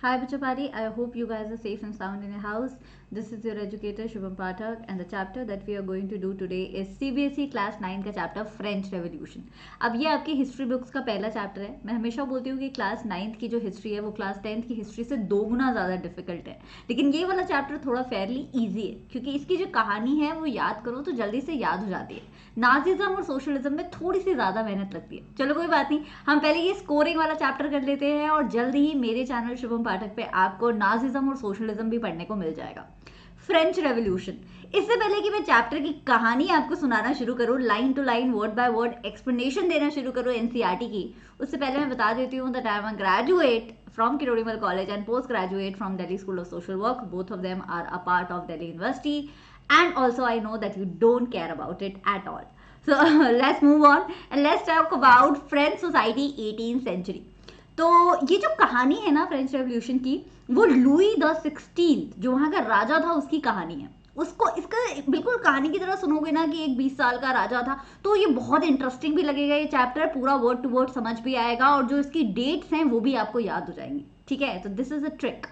Hi Bachapari, I hope you guys are safe and sound in your house. This is your educator Shubham Pathak and the chapter that we are going to do today is CBSE class 9 का chapter French revolution. अब ये आपकी history books का पहला chapter है। मैं हमेशा बोलती हूँ कि क्लास 9th की जो हिस्ट्री है वो क्लास 10th की हिस्ट्री से 2 गुना ज़्यादा डिफिकल्ट है, लेकिन ये वाला चैप्टर थोड़ा फेयरली ईजी है क्योंकि इसकी जो कहानी है वो याद करो तो जल्दी से याद हो जाती है। नाजिज्म और सोशलिज्म में थोड़ी सी ज़्यादा मेहनत लगती है। चलो कोई बात नहीं, हम पहले ये स्कोरिंग वाला चैप्टर कर लेते हैं और जल्द ही मेरे चैनल शुभम पाठक पे आपको नाजिज्म और सोशलिज्म भी पढ़ने को मिल जाएगा। French revolution. इससे पहले कि मैं चैप्टर की कहानी आपको सुनाना शुरू करूं, line to line word by word explanation देना शुरू करूं एनसीईआरटी की, उससे पहले मैं बता देती हूँ that I am a graduate from Kirodimal College and postgraduate from Delhi School of Social Work. Both of them are a part of Delhi University, and also I know that you don't care about it at all. So let's move on and let's talk about French society 18th century. तो ये जो कहानी है ना French revolution की, वो Louis the 16th जो वहाँ का राजा था उसकी कहानी है। उसको इसका बिल्कुल कहानी की तरह सुनोगे ना कि एक 20 साल का राजा था, तो ये बहुत इंटरेस्टिंग भी लगेगा। ये चैप्टर पूरा वर्ड टू वर्ड समझ भी आएगा और जो इसकी डेट्स हैं वो भी आपको याद हो जाएंगी। ठीक है, तो this is a trick.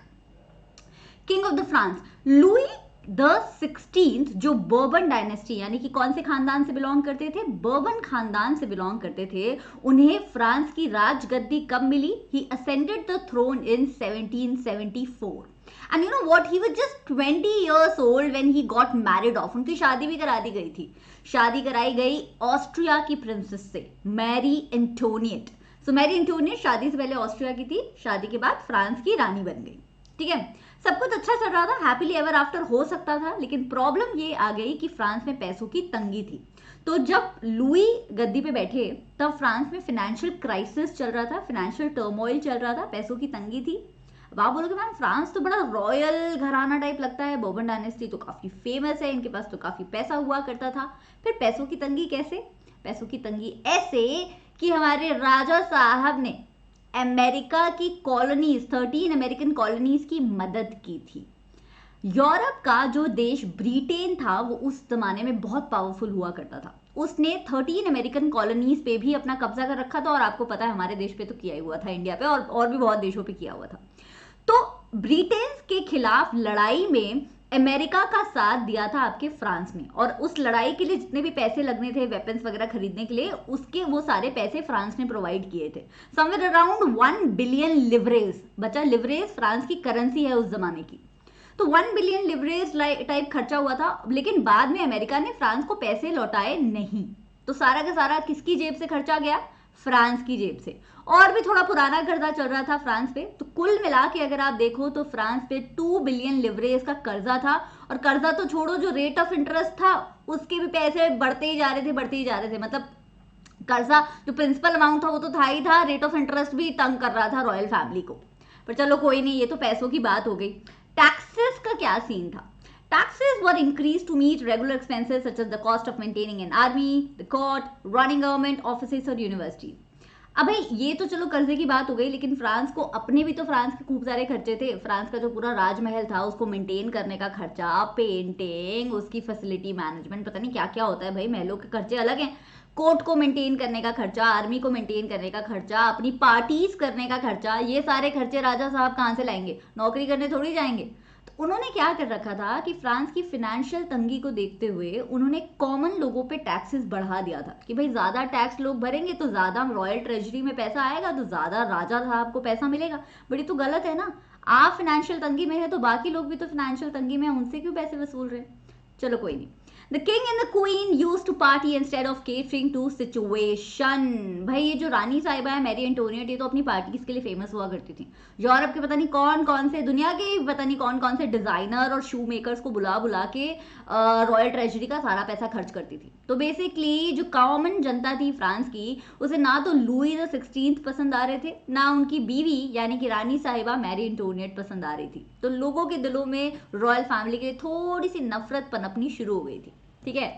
King of the France Louis the 16th जो बर्बन डायनेस्टी यानी कि कौन से खानदान से बिलोंग करते थे, बर्बन खानदान से बिलोंग करते थे। उन्हें फ्रांस की राजगद्दी कब मिली? He ascended the throne in 1774 and you know what, he was just 20 years old when he got married off. उनकी शादी भी करा दी गई थी। शादी कराई गई ऑस्ट्रिया की प्रिंसेस से, मैरी एंटोनियट। सो मैरी एंटोनियट शादी से पहले ऑस्ट्रिया की थी, शादी के बाद फ्रांस की रानी बन गई। ठीक है, सब कुछ अच्छा चल रहा था, हैप्पीली एवर आफ्टर हो सकता था, लेकिन प्रॉब्लम ये आ गई कि फ्रांस में पैसों की तंगी थी। तो जब लुई गद्दी पे बैठे तब फ्रांस में फाइनेंशियल क्राइसिस चल रहा था, फाइनेंशियल टर्मोइल चल रहा था, पैसों की तंगी थी। अब आप बोलोगे मैम फ्रांस तो बड़ा रॉयल घराना टाइप लगता है, बर्बन डायनेस्टी तो काफी फेमस है, इनके पास तो काफी पैसा हुआ करता था। फिर पैसों की तंगी कैसे? पैसों की तंगी ऐसे कि हमारे राजा साहब ने अमेरिका की कॉलोनीज 13 अमेरिकन कॉलोनीज की मदद की थी। यूरोप का जो देश ब्रिटेन था वो उस जमाने में बहुत पावरफुल हुआ करता था, उसने 13 अमेरिकन कॉलोनीज पे भी अपना कब्जा कर रखा था। और आपको पता है हमारे देश पे तो किया ही हुआ था, इंडिया पे और भी बहुत देशों पे किया हुआ था। तो ब्रिटेन के खिलाफ लड़ाई में अमेरिका का साथ दिया था आपके फ्रांस ने, और उस लड़ाई के लिए जितने भी पैसे लगने थे वेपन्स वगैरह खरीदने के लिए, उसके वो सारे पैसे फ्रांस ने प्रोवाइड किए थे। Somewhere around 1 billion leverage. बचा लिवरेज फ्रांस की करेंसी है उस जमाने की। तो 1 बिलियन लिवरेज टाइप खर्चा हुआ था, लेकिन बाद में अमेरिका ने फ्रांस को पैसे लौटाए नहीं। तो सारा का सारा किसकी जेब से खर्चा गया? फ्रांस की जेब से। और भी थोड़ा पुराना कर्जा चल रहा था फ्रांस पे, तो कुल मिला के अगर आप देखो तो फ्रांस पे 2 बिलियन लिवरेज का कर्जा था। और कर्जा तो छोड़ो, जो रेट ऑफ इंटरेस्ट था उसके भी पैसे बढ़ते ही जा रहे थे, बढ़ते ही जा रहे थे। मतलब कर्जा जो प्रिंसिपल अमाउंट था वो तो था ही था, रेट ऑफ इंटरेस्ट भी तंग कर रहा था रॉयल फैमिली को। पर चलो कोई नहीं, ये तो पैसों की बात हो गई। टैक्सेस का क्या सीन था? Taxes were increased to meet regular expenses such as the cost of maintaining an army, the court, running government offices और universities. अब भाई ये तो चलो कर्जे की बात हो गई, लेकिन फ्रांस को अपने भी तो फ्रांस के खूब सारे खर्चे थे। फ्रांस का जो पूरा राजमहल था उसको मेंटेन करने का खर्चा, पेंटिंग, उसकी फैसिलिटी मैनेजमेंट, पता नहीं क्या क्या होता है भाई, महलों के खर्चे अलग हैं। कोर्ट को मेंटेन करने का खर्चा, आर्मी को मेंटेन करने का खर्चा, अपनी पार्टीज करने का खर्चा, ये सारे खर्चे राजा साहब कहाँ से लाएंगे? नौकरी करने थोड़ी जाएंगे। उन्होंने क्या कर रखा था कि फ्रांस की फाइनेंशियल तंगी को देखते हुए उन्होंने कॉमन लोगों पे टैक्सेस बढ़ा दिया था कि भाई ज्यादा टैक्स लोग भरेंगे तो ज्यादा रॉयल ट्रेजरी में पैसा आएगा, तो ज्यादा राजा साहब को पैसा मिलेगा। बड़ी तो गलत है ना, आप फाइनेंशियल तंगी में है तो बाकी लोग भी तो फाइनेंशियल तंगी में, उनसे क्यों पैसे वसूल रहे? चलो कोई नहीं। The king and the queen used to party instead of catering to situation. भाई ये जो रानी साहिबा है मैरी एंटोनियट, ये तो अपनी पार्टीज के लिए फेमस हुआ करती थी। यूरोप के पता नहीं कौन कौन से, दुनिया के पता नहीं कौन कौन से डिजाइनर और शू मेकर्स को बुला बुला के रॉयल ट्रेजरी का सारा पैसा खर्च करती थी। तो बेसिकली जो कॉमन जनता थी फ्रांस की, उसे ना तो लुई द 16th पसंद आ रहे थे, ना उनकी बीवी यानी कि रानी साहिबा मैरी एंटोनियट पसंद आ रही थी। तो लोगों के दिलों में रॉयल फैमिली के लिए थोड़ी सी नफरत पनपनी शुरू हो गई थी। ठीक है,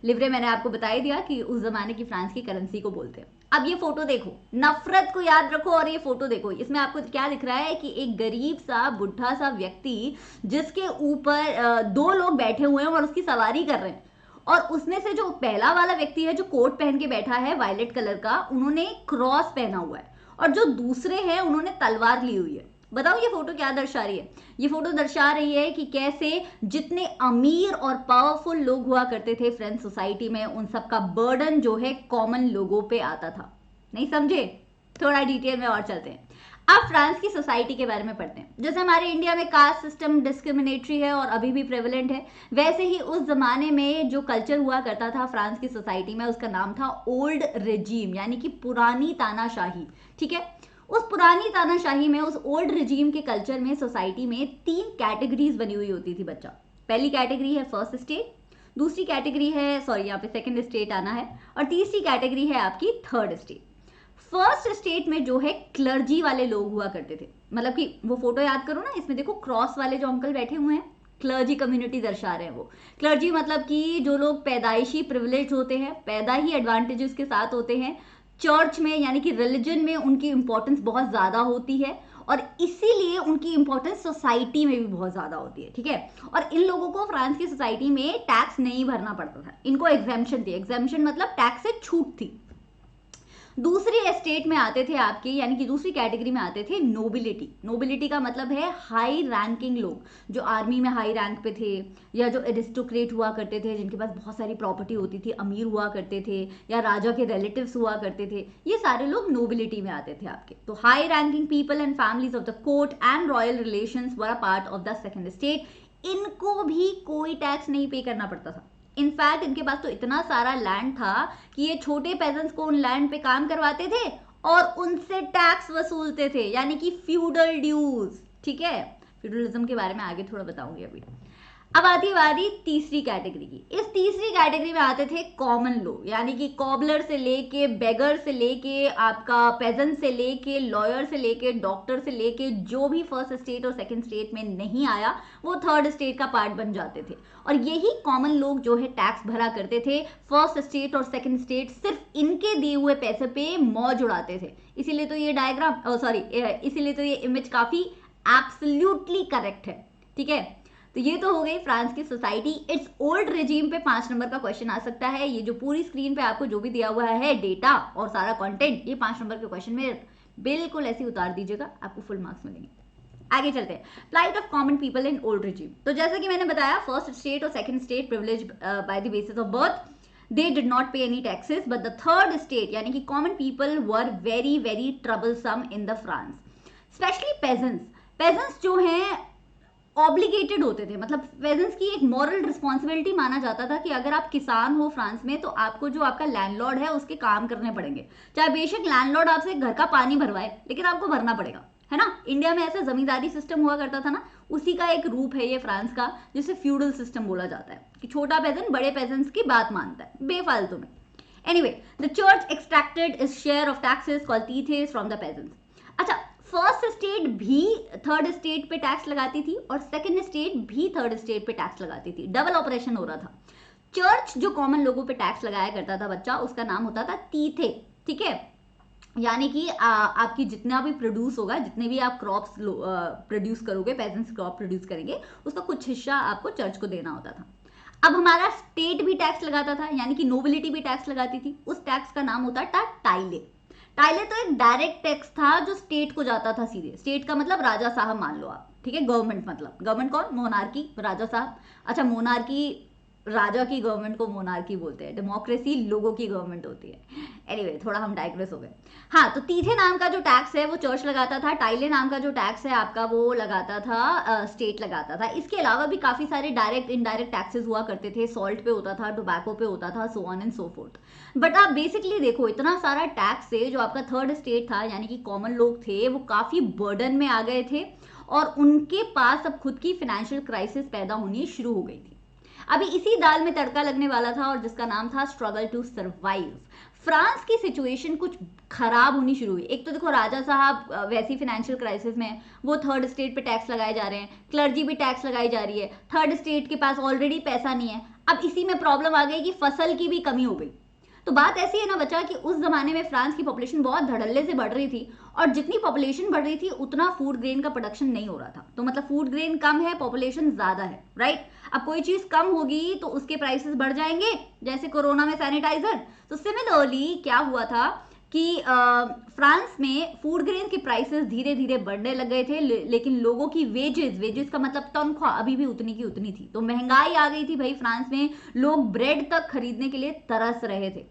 लिवरे मैंने आपको बता ही दिया कि उस जमाने की फ्रांस की करेंसी को बोलते हैं। अब ये फोटो देखो, नफरत को याद रखो और ये फोटो देखो, इसमें आपको क्या दिख रहा है कि एक गरीब सा बुढ़ा सा व्यक्ति जिसके ऊपर 2 लोग बैठे हुए हैं और उसकी सवारी कर रहे हैं। और उसमें से जो पहला वाला व्यक्ति है जो कोट पहन के बैठा है वायलेट कलर का, उन्होंने क्रॉस पहना हुआ है, और जो दूसरे हैं उन्होंने तलवार ली हुई है। बताओ ये फोटो क्या दर्शा रही है? ये फोटो दर्शा रही है कि कैसे जितने अमीर और पावरफुल लोग हुआ करते थे फ्रेंच सोसाइटी में, उन सबका बर्डन जो है कॉमन लोगों पे आता था। नहीं समझे? थोड़ा डिटेल में और चलते हैं। अब फ्रांस की सोसाइटी के बारे में पढ़ते हैं। जैसे हमारे इंडिया में कास्ट सिस्टम डिस्क्रिमिनेटरी है और अभी भी प्रेवलेंट है, वैसे ही उस जमाने में जो कल्चर हुआ करता था फ्रांस की सोसाइटी में, उसका नाम था ओल्ड रेजीम, यानी कि पुरानी तानाशाही। ठीक है, उस पुरानी तानाशाही में, उस ओल्ड रिजीम के कल्चर में, सोसाइटी में 3 कैटेगरीज बनी हुई होती थी बच्चा। पहली कैटेगरी है फर्स्ट स्टेट, दूसरी कैटेगरी है, सॉरी यहाँ पे सेकंड स्टेट आना है, और तीसरी कैटेगरी है आपकी थर्ड स्टेट। फर्स्ट स्टेट में जो है क्लर्जी वाले लोग हुआ करते थे, मतलब कि वो फोटो याद करो ना, इसमें देखो क्रॉस वाले जो अंकल बैठे हुए हैं, क्लर्जी कम्युनिटी दर्शा रहे हैं वो। क्लर्जी मतलब कि जो लोग पैदाइशी प्रिविलेज होते हैं, पैदा ही एडवांटेजेस के साथ होते हैं, चर्च में यानी कि रिलीजन में उनकी इंपॉर्टेंस बहुत ज्यादा होती है, और इसीलिए उनकी इंपॉर्टेंस सोसाइटी में भी बहुत ज्यादा होती है। ठीक है, और इन लोगों को फ्रांस की सोसाइटी में टैक्स नहीं भरना पड़ता था, इनको एग्जेम्पशन थी। एग्जेम्पशन मतलब टैक्स से छूट थी। दूसरी स्टेट में आते थे आपके, यानी कि दूसरी कैटेगरी में आते थे नोबिलिटी। नोबिलिटी का मतलब है हाई रैंकिंग लोग, जो आर्मी में हाई रैंक पे थे, या जो एरिस्टोक्रेट हुआ करते थे, जिनके पास बहुत सारी प्रॉपर्टी होती थी, अमीर हुआ करते थे, या राजा के रिलेटिव्स हुआ करते थे, ये सारे लोग नोबिलिटी में आते थे आपके। तो high ranking people and families of the court and royal relations were a part of the second state. इनको भी कोई टैक्स नहीं पे करना पड़ता था। इनफैक्ट इनके पास तो इतना सारा लैंड था कि ये छोटे पेजेंट्स को उन लैंड पे काम करवाते थे और उनसे टैक्स वसूलते थे, यानी कि फ्यूडल ड्यूज। ठीक है, फ्यूडलिज्म के बारे में आगे थोड़ा बताऊंगी अभी। अब आती बारी तीसरी कैटेगरी की। इस तीसरी कैटेगरी में आते थे कॉमन लोग, यानी कि कॉबलर से लेके, बेगर से लेके, आपका पेजेंट से लेके, लॉयर से लेके, डॉक्टर से लेके, जो भी फर्स्ट स्टेट और सेकंड स्टेट में नहीं आया वो थर्ड स्टेट का पार्ट बन जाते थे। और यही कॉमन लोग जो है टैक्स भरा करते थे। फर्स्ट स्टेट और सेकंड स्टेट सिर्फ इनके दिए हुए पैसे पे मौज उड़ाते थे। इसीलिए तो ये डायग्राम, सॉरी, इसीलिए तो ये इमेज काफी एब्सोल्युटली करेक्ट है। ठीक है, तो ये तो हो गई फ्रांस की सोसाइटी। इट्स ओल्ड रेजिम पे 5 नंबर का क्वेश्चन आ सकता है। ये जो पूरी स्क्रीन पे आपको जो भी दिया हुआ है डेटा और सारा कंटेंट, ये 5 नंबर के क्वेश्चन में बिल्कुल ऐसे उतार दीजिएगा, आपको फुल मार्क्स मिलेंगे। आगे चलते हैं, flight of common people in old regime. तो जैसा कि मैंने बताया, फर्स्ट स्टेट और second state privilege by the basis of birth, they did not pay any taxes, but the third state यानी कि common people were very very troublesome in the France, especially peasants। peasants जो हैं obligated होते थे, मतलब pageants की एक moral responsibility माना जाता था कि अगर आप किसान हो फ्रांस में तो आपको जो आपका लैंडलॉर्ड है उसके काम करने पड़ेंगे, चाहे बेशक लैंडलॉर्ड आपसे घर का पानी भरवाए, लेकिन आपको भरना पड़ेगा, है ना। इंडिया में ऐसा जमींदारी सिस्टम हुआ करता था ना, उसी का एक रूप है ये फ्रांस का, जिसे फ्यूडल सिस्टम बोला जाता है, कि छोटा पेजेंट बड़े पेजेंट्स की बात मानता है बेफालतू में। Anyway, the church extracted is share of taxes called tithes from the peasants. अच्छा, फर्स्ट स्टेट भी थर्ड स्टेट पे टैक्स लगाती थी और सेकंड स्टेट भी थर्ड स्टेट पे टैक्स लगाती थी, डबल ऑपरेशन हो रहा था। चर्च जो कॉमन लोगों पे टैक्स लगाया करता था बच्चा, उसका नाम होता था तीथे। ठीक है, यानी कि आपकी जितना भी प्रोड्यूस होगा, जितने भी आप क्रॉप्स प्रोड्यूस करोगे, पेजेंट्स क्रॉप प्रोड्यूस करेंगे, उसका कुछ हिस्सा आपको चर्च को देना होता था। अब हमारा स्टेट भी टैक्स लगाता था, यानी कि नोबिलिटी भी टैक्स लगाती थी। उस टैक्स का नाम होता था टाइले। टाइले तो एक डायरेक्ट टैक्स था जो स्टेट को जाता था सीधे। स्टेट का मतलब राजा साहब मान लो आप, ठीक है। गवर्नमेंट मतलब, गवर्नमेंट कौन? मोनार्की, राजा साहब। अच्छा, मोनार्की, राजा की गवर्नमेंट को मोनार्की बोलते हैं, डेमोक्रेसी लोगों की गवर्नमेंट होती है। एनीवे, थोड़ा हम डाइग्रेस हो गए। हाँ, तो तीथे नाम का जो टैक्स है वो चर्च लगाता था, टाइले नाम का जो टैक्स है आपका वो लगाता था स्टेट लगाता था। इसके अलावा भी काफी सारे डायरेक्ट इनडायरेक्ट टैक्सेस हुआ करते थे, सॉल्ट पे होता था, टोबैको पे होता था, so on and so fourth. But आप बेसिकली देखो, इतना सारा टैक्स से जो आपका थर्ड स्टेट था, यानी कि कॉमन लोग थे, वो काफी बर्डन में आ गए थे और उनके पास अब खुद की फाइनेंशियल क्राइसिस पैदा होनी शुरू हो गई थी। अभी इसी दाल में तड़का लगने वाला था और जिसका नाम था स्ट्रगल टू सर्वाइव। फ्रांस की सिचुएशन कुछ खराब होनी शुरू हुई। एक तो देखो, राजा साहब वैसी फाइनेंशियल क्राइसिस में, वो थर्ड स्टेट पे टैक्स लगाए जा रहे हैं, क्लर्जी भी टैक्स लगाई जा रही है, थर्ड स्टेट के पास ऑलरेडी पैसा नहीं है। अब इसी में प्रॉब्लम आ गई कि फसल की भी कमी हो गई। तो बात ऐसी है ना बच्चा कि उस जमाने में फ्रांस की पॉपुलेशन बहुत धड़ल्ले से बढ़ रही थी और जितनी पॉपुलेशन बढ़ रही थी उतना फूड ग्रेन का प्रोडक्शन नहीं हो रहा था। तो मतलब फूड ग्रेन कम है, पॉपुलेशन ज्यादा है, राइट। अब कोई चीज कम होगी तो उसके प्राइसेस बढ़ जाएंगे, जैसे कोरोना में सैनिटाइजर। तो सिमिलरली क्या हुआ था कि फ्रांस में फूड ग्रेन के प्राइसेस धीरे धीरे बढ़ने लग गए थे, लेकिन लोगों की वेजेस का मतलब तनख्वाह अभी भी उतनी की उतनी थी। तो महंगाई आ गई थी भाई, फ्रांस में लोग ब्रेड तक खरीदने के लिए तरस रहे थे।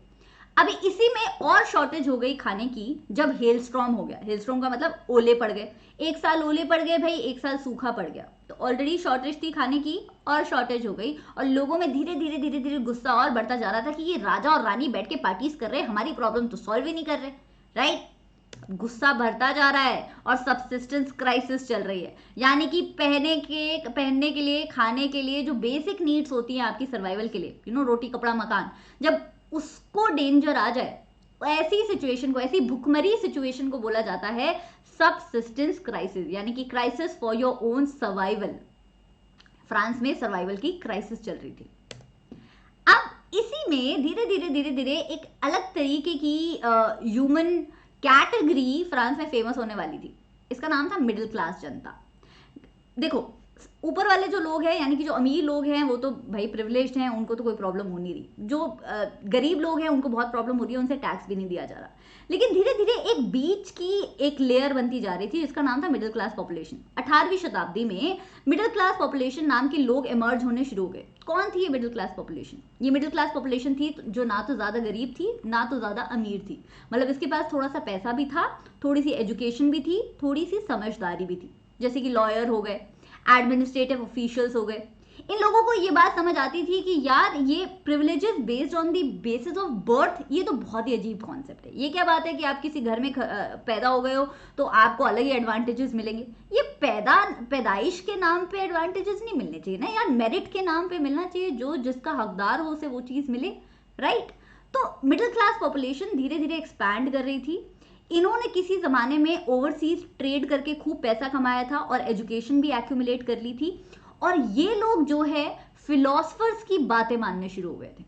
अभी इसी में और शॉर्टेज हो गई खाने की जब हेलस्ट्रॉम हो गया। हेलस्ट्रॉम का मतलब ओले पड़ गए, एक साल ओले पड़ गए भाई, एक साल सूखा पड़ गया। तो ऑलरेडी शॉर्टेज थी खाने की और शॉर्टेज हो गई, और लोगों में धीरे धीरे धीरे धीरे गुस्सा और बढ़ता जा रहा था कि ये राजा और रानी बैठ के पार्टीज कर रहे हैं, हमारी प्रॉब्लम तो सॉल्व ही नहीं कर रहे, राइट। गुस्सा बढ़ता जा रहा है और सब्सिस्टेंस क्राइसिस चल रही है, यानी कि पहनने के लिए, खाने के लिए जो बेसिक नीड्स होती हैं आपकी सर्वाइवल के लिए, रोटी कपड़ा मकान, जब उसको डेंजर आ जाए, ऐसी सिचुएशन को, ऐसी भुखमरी सिचुएशन को बोला जाता है सबसिस्टेंस क्राइसिस, यानी कि crisis for your own survival. France में सर्वाइवल की क्राइसिस चल रही थी। अब इसी में धीरे धीरे धीरे धीरे एक अलग तरीके की ह्यूमन कैटेगरी फ्रांस में फेमस होने वाली थी। इसका नाम था मिडिल क्लास जनता। देखो, ऊपर वाले जो लोग हैं, यानी कि जो अमीर लोग हैं, वो तो भाई प्रिविलेज्ड हैं, उनको तो कोई प्रॉब्लम हो नहीं रही। जो गरीब लोग हैं उनको बहुत प्रॉब्लम हो रही है, उनसे टैक्स भी नहीं दिया जा रहा। लेकिन धीरे धीरे एक बीच की एक लेयर बनती जा रही थी जिसका नाम था मिडिल क्लास पॉपुलेशन। 18वीं शताब्दी में मिडिल क्लास पॉपुलेशन नाम के लोग इमर्ज होने शुरू हो गए। कौन थी ये मिडिल क्लास पॉपुलेशन? ये मिडिल क्लास पॉपुलेशन थी जो ना तो ज्यादा गरीब थी ना तो ज्यादा अमीर थी, मतलब इसके पास थोड़ा सा पैसा भी था, थोड़ी सी एजुकेशन भी थी, थोड़ी सी समझदारी भी थी, जैसे कि लॉयर हो गए, एडमिनिस्ट्रेटिव ऑफिशियल्स हो गए। इन लोगों को ये बात समझ आती थी कि यार ये privileges based on the basis of birth, ये तो बहुत ही अजीब कॉन्सेप्ट है। ये क्या बात है कि आप किसी घर में पैदा हो गए हो तो आपको अलग ही एडवांटेजेस मिलेंगे? ये पैदाइश के नाम पे एडवांटेजेस नहीं मिलने चाहिए ना यार, मेरिट के नाम पे मिलना चाहिए, जो जिसका हकदार हो उसे वो चीज मिले, राइट। तो मिडिल क्लास पॉपुलेशन धीरे धीरे एक्सपैंड कर रही थी। इन्होंने किसी जमाने में ओवरसीज ट्रेड करके खूब पैसा कमाया था और एजुकेशन भी एक्यूमुलेट कर ली थी, और ये लोग जो है फिलोसफर्स की बातें मानने शुरू हो गए थे।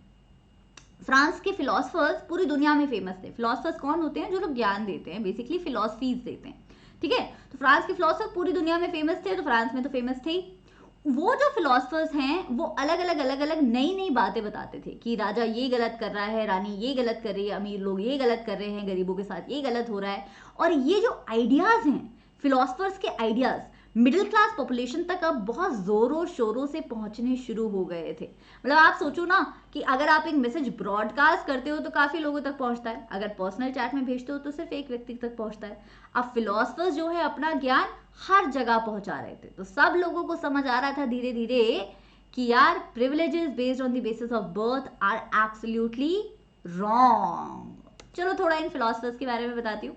फ्रांस के फिलोसफर्स पूरी दुनिया में फेमस थे। फिलोसफर्स कौन होते हैं? जो लोग ज्ञान देते हैं, बेसिकली फिलोसफीज देते हैं, ठीक है। तो फ्रांस के फिलोसफर पूरी दुनिया में फेमस थे, तो फ्रांस में तो फेमस थे ही। वो जो फिलोसफर्स हैं वो अलग अलग नई नई बातें बताते थे कि राजा ये गलत कर रहा है, रानी ये गलत कर रही है, अमीर लोग ये गलत कर रहे हैं, गरीबों के साथ ये गलत हो रहा है। और ये जो आइडियाज हैं, फिलोसफर्स के आइडियाज, मिडिल क्लास पॉपुलेशन तक अब बहुत जोरों शोरों से पहुंचने शुरू हो गए थे। मतलब आप सोचो ना कि अगर आप एक मैसेज ब्रॉडकास्ट करते हो तो काफी लोगों तक पहुंचता है, अगर पर्सनल चैट में भेजते हो तो सिर्फ एक व्यक्ति तक पहुंचता है। अब फिलोसफर्स जो है अपना ज्ञान हर जगह पहुंचा रहे थे, तो सब लोगों को समझ आ रहा था धीरे धीरे कि यार privileges based on the basis of birth are absolutely wrong. चलो थोड़ा इन फिलोसफर्स के बारे में बताती हूँ।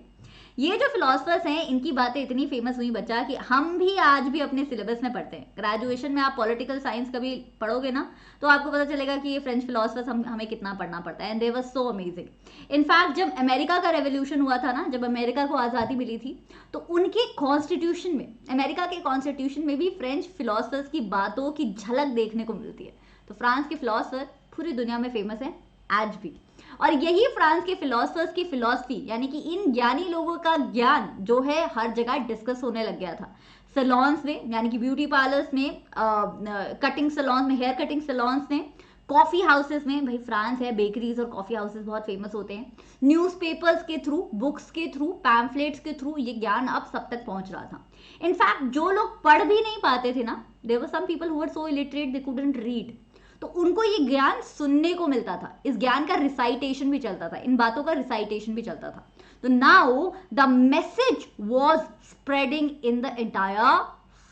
ये जो फिलोसफर्स हैं इनकी बातें इतनी फेमस हुई बच्चा कि हम भी आज भी अपने सिलेबस में पढ़ते हैं। ग्रेजुएशन में आप पॉलिटिकल साइंस कभी पढ़ोगे ना तो आपको पता चलेगा कि ये फ्रेंच फिलोसफर्स हमें कितना पढ़ना पड़ता है, and they were so amazing. In fact जब अमेरिका का रेवोल्यूशन हुआ था ना, जब अमेरिका को आज़ादी मिली थी, तो उनके कॉन्स्टिट्यूशन में, अमेरिका के कॉन्स्टिट्यूशन में भी फ्रेंच फिलोसफर्स की बातों की झलक देखने को मिलती है। तो फ्रांस के फिलोसफर पूरी दुनिया में फेमस है आज भी, और यही फ्रांस के फिलोसफर्स की फिलॉसफी, यानी कि इन ज्ञानी लोगों का ज्ञान जो है हर जगह डिस्कस होने लग गया था। सैलून्स में, यानी कि ब्यूटी पार्लर्स में, कटिंग सैलून में, हेयर कटिंग सैलून्स में, कॉफी हाउसेस में, भाई फ्रांस है, बेकरीज और कॉफी हाउसेस बहुत फेमस होते हैं। न्यूज़पेपर्स के थ्रू, बुक्स के थ्रू, पैम्फलेट्स के थ्रू ये ज्ञान अब सब तक पहुंच रहा था। इनफैक्ट जो लोग पढ़ भी नहीं पाते थे ना, there were some people who were so illiterate they couldn't read, तो उनको ये ज्ञान सुनने को मिलता था। इस ज्ञान का रिसाइटेशन भी चलता था, इन बातों का रिसाइटेशन भी चलता था। तो now the message was spreading in the entire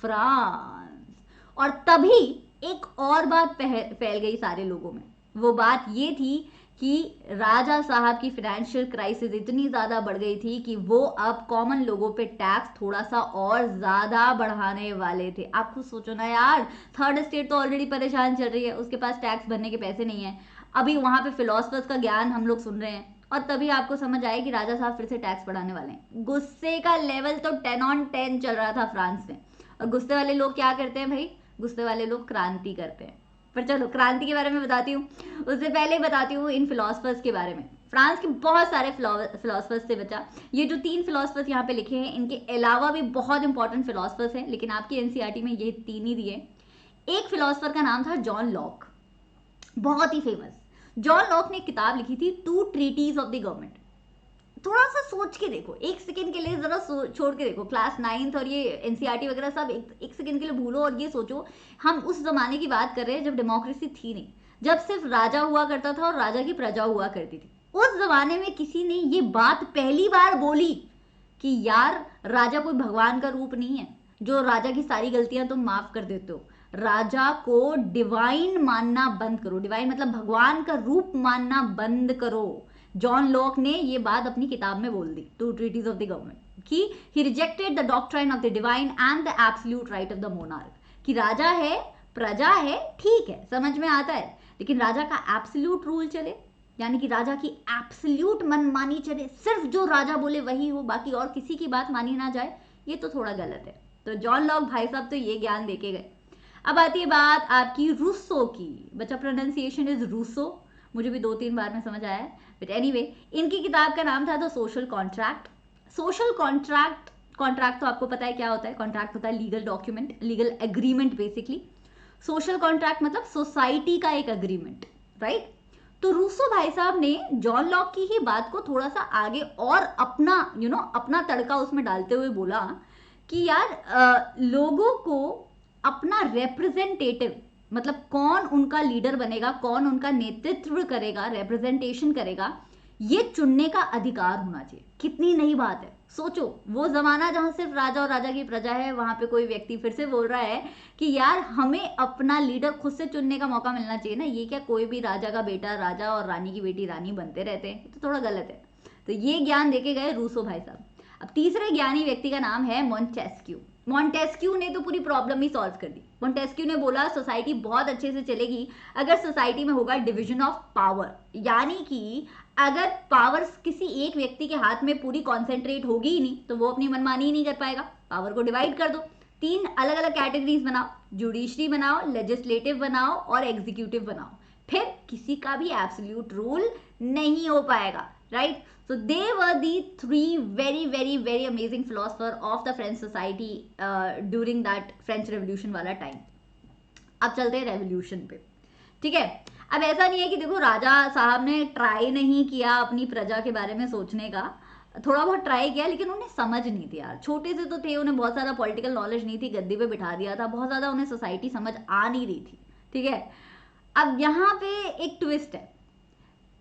France, और तभी एक और बात फैल गई सारे लोगों में। वो बात ये थी कि राजा साहब की फाइनेंशियल क्राइसिस इतनी ज्यादा बढ़ गई थी कि वो अब कॉमन लोगों पे टैक्स थोड़ा सा और ज्यादा बढ़ाने वाले थे। आप खुद सोचो ना यार, थर्ड स्टेट तो ऑलरेडी परेशान चल रही है, उसके पास टैक्स भरने के पैसे नहीं है, अभी वहां पे फिलोसफर्स का ज्ञान हम लोग सुन रहे हैं, और तभी आपको समझ आए कि राजा साहब फिर से टैक्स बढ़ाने वाले हैं। गुस्से का लेवल तो 10 on 10 चल रहा था फ्रांस में। और गुस्से वाले लोग क्या करते हैं भाई? गुस्से वाले लोग क्रांति करते हैं। पर चलो क्रांति के बारे में बताती हूँ, उससे पहले बताती हूँ इन फिलोसफर्स के बारे में। फ्रांस के बहुत सारे फिलोसफर्स थे बच्चा। ये जो 3 फिलोसफर्स यहाँ पे लिखे हैं, इनके अलावा भी बहुत इंपॉर्टेंट फिलोसफर्स हैं, लेकिन आपकी एनसीईआरटी में ये 3 ही दिए। एक फिलोसफर का नाम था जॉन लॉक, बहुत ही फेमस। जॉन लॉक ने एक किताब लिखी थी, 2 ट्रीटीज ऑफ द गवर्नमेंट। थोड़ा सा सोच के देखो, एक सेकंड के लिए जरा छोड़ के देखो, क्लास 9th और ये एनसीईआरटी वगैरह सब एक सेकंड के लिए भूलो और ये सोचो हम उस जमाने की बात कर रहे हैं जब डेमोक्रेसी थी नहीं, जब सिर्फ राजा हुआ करता था और राजा की प्रजा हुआ करती थी। उस जमाने में किसी ने ये बात पहली बार बोली कि यार राजा कोई भगवान का रूप नहीं है जो राजा की सारी गलतियां तुम माफ कर देते हो, राजा को डिवाइन मानना बंद करो, डिवाइन मतलब भगवान का रूप मानना बंद करो। जॉन लॉक ने ये बात अपनी किताब में बोल दी, two treaties of the government, कि he rejected the doctrine of the divine and the absolute right of the monarch, कि राजा है प्रजा है ठीक है समझ में आता है, लेकिन राजा का एब्सोल्यूट रूल चले, यानी कि राजा की एब्सोल्यूट मनमानी चले, सिर्फ जो राजा बोले वही हो, बाकी और किसी की बात मानी ना जाए, ये तो थोड़ा गलत है। तो जॉन लॉक भाई साहब तो ये ज्ञान देके गए। अब आती है बात आपकी रूसो की, बच्चा प्रोनाउंसिएशन इज रूसो, मुझे भी 2-3 बार में समझ आया है, बट एनीवे इनकी किताब का नाम था the social contract. Social contract, contract तो आपको पता है क्या होता है, कॉन्ट्रैक्ट होता है legal document, legal agreement basically. Social contract मतलब सोसाइटी का एक एग्रीमेंट, राइट। तो रूसो भाई साहब ने जॉन लॉक की ही बात को थोड़ा सा आगे और अपना अपना तड़का उसमें डालते हुए बोला कि यार लोगों को अपना रिप्रेजेंटेटिव, मतलब कौन उनका लीडर बनेगा, कौन उनका नेतृत्व करेगा, रिप्रेजेंटेशन करेगा, ये चुनने का अधिकार होना चाहिए। कितनी नई बात है, सोचो वो जमाना जहां सिर्फ राजा और राजा की प्रजा है, वहां पे कोई व्यक्ति फिर से बोल रहा है कि यार हमें अपना लीडर खुद से चुनने का मौका मिलना चाहिए ना, ये क्या कोई भी राजा का बेटा राजा और रानी की बेटी रानी बनते रहते हैं, तो थोड़ा गलत है। तो ये ज्ञान देके गए रूसो भाई साहब। अब तीसरे ज्ञानी व्यक्ति का नाम है मॉन्टेस्क्यू। मॉन्टेस्क्यू ने तो पूरी प्रॉब्लम ही सॉल्व कर दी। मॉन्टेस्क्यू ने बोला सोसाइटी बहुत अच्छे से चलेगी अगर सोसाइटी में होगा डिवीजन ऑफ पावर, यानी कि अगर पावर किसी एक व्यक्ति के हाथ में पूरी कॉन्सेंट्रेट होगी ही नहीं तो वो अपनी मनमानी ही नहीं कर पाएगा। पावर को डिवाइड कर दो, 3 अलग अलग कैटेगरीज बनाओ, जुडिशरी बनाओ, लेजिस्लेटिव बनाओ और एग्जीक्यूटिव बनाओ, फिर किसी का भी एब्सोल्यूट रूल नहीं हो पाएगा, right. So they were the 3 very amazing philosopher of the French society during that French Revolution वाला टाइम। अब चलते हैं रेवोल्यूशन पे, ठीक है। अब ऐसा नहीं है कि देखो राजा साहब ने ट्राई नहीं किया अपनी प्रजा के बारे में सोचने का, थोड़ा बहुत ट्राई किया लेकिन उन्हें समझ नहीं थी यार, छोटे से तो थे, उन्हें बहुत सारा पॉलिटिकल नॉलेज नहीं थी, गद्दी पे बिठा दिया था, बहुत ज्यादा उन्हें सोसाइटी समझ आ नहीं रही थी, ठीक है। अब यहाँ पे एक ट्विस्ट है,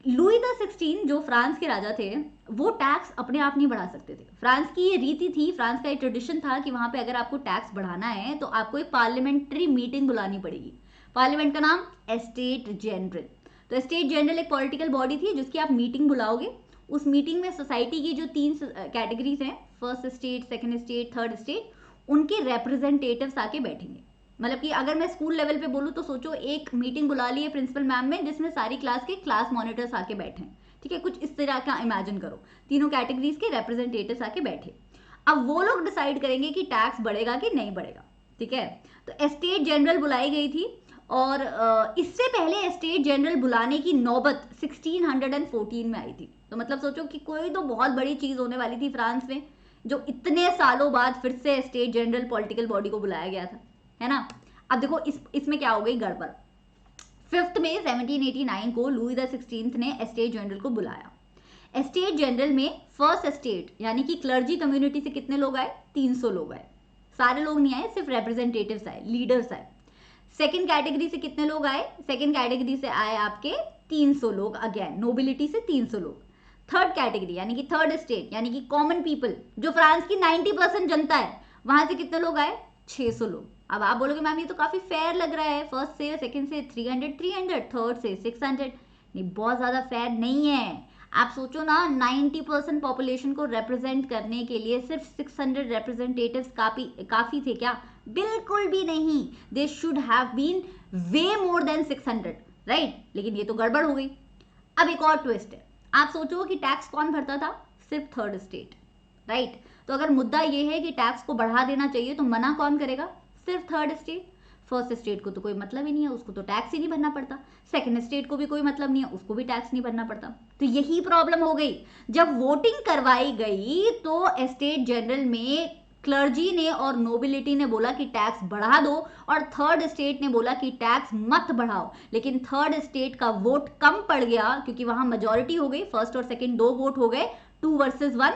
लुई द 16 जो फ्रांस के राजा थे वो टैक्स अपने आप नहीं बढ़ा सकते थे। फ्रांस की ये रीति थी, फ्रांस का एक ट्रेडिशन था कि वहां पे अगर आपको टैक्स बढ़ाना है तो आपको एक पार्लियामेंट्री मीटिंग बुलानी पड़ेगी। पार्लियामेंट का नाम एस्टेट जनरल। तो एस्टेट जनरल एक पॉलिटिकल बॉडी थी जिसकी आप मीटिंग बुलाओगे, उस मीटिंग में सोसाइटी की जो 3 कैटेगरीज हैं, first state, second state, third state, उनके रिप्रेजेंटेटिव्स आके बैठेंगे। मतलब कि अगर मैं स्कूल लेवल पे बोलूँ तो सोचो एक मीटिंग बुला ली है प्रिंसिपल मैम में जिसमें सारी क्लास के क्लास मॉनिटर्स आके बैठे हैं, ठीक है, कुछ इस तरह का इमेजिन करो, तीनों कैटेगरीज के रिप्रेजेंटेटिव्स आके बैठे। अब वो लोग डिसाइड करेंगे कि टैक्स बढ़ेगा कि नहीं बढ़ेगा, ठीक है। तो एस्टेट जनरल बुलाई गई थी और इससे पहले एस्टेट जनरल बुलाने की नौबत 1614 में आई थी। तो मतलब सोचो कि कोई तो बहुत बड़ी चीज होने वाली थी फ्रांस में जो इतने सालों बाद फिर से एस्टेट जनरल पॉलिटिकल बॉडी को बुलाया गया था, है ना। अब देखो इसमें क्या हो गई गड़बड़। 5 मई 1789 को लुई द 16 ने एस्टेट जनरल को बुलाया। एस्टेट जनरल में फर्स्ट एस्टेट यानी कि क्लर्जी कम्युनिटी से कितने लोग आए, 300 लोग आए, सारे लोग नहीं आए, सिर्फ रिप्रेजेंटेटिव्स आए, लीडर्स आए। सेकंड कैटेगरी से कितने लोग आए, सेकंड कैटेगरी से आए आपके 300 लोग, अगेन नोबिलिटी से 300 लोग। थर्ड कैटेगरी यानी कि थर्ड स्टेट यानी कि कॉमन पीपल जो फ्रांस की 90% जनता है, वहां से कितने लोग आए, 600 लोग। अब आप बोलोगे मैम ये तो काफी फेयर लग रहा है, फर्स्ट से सेकंड से 300, थर्ड से 600, नहीं बहुत ज्यादा फेयर नहीं है। आप सोचो ना 90% पॉपुलेशन को रिप्रेजेंट करने के लिए सिर्फ 600 रिप्रेजेंटेटिव्स काफी थे क्या, बिल्कुल भी नहीं, they should have been way more than 600, right. लेकिन ये तो गड़बड़ हो गई। अब एक और ट्विस्ट है, आप सोचो कि टैक्स कौन भरता था, सिर्फ थर्ड स्टेट, राइट। तो अगर मुद्दा ये है कि टैक्स को बढ़ा देना चाहिए तो मना कौन करेगा, सिर्फ थर्ड स्टेट। फर्स्ट स्टेट को तो कोई मतलब ही नहीं है, उसको तो टैक्स ही नहीं भरना पड़ता। सेकंड स्टेट को भी कोई मतलब नहीं है, उसको भी टैक्स नहीं भरना पड़ता। तो यही प्रॉब्लम हो गई। जब वोटिंग करवाई गई तो एस्टेट जनरल में क्लर्जी ने और नोबिलिटी ने बोला कि टैक्स बढ़ा दो और थर्ड स्टेट ने बोला कि टैक्स मत बढ़ाओ। लेकिन थर्ड स्टेट का वोट कम पड़ गया क्योंकि वहां मेजॉरिटी हो गई, फर्स्ट और सेकंड 2 वोट हो गए 2 वर्सेस 1,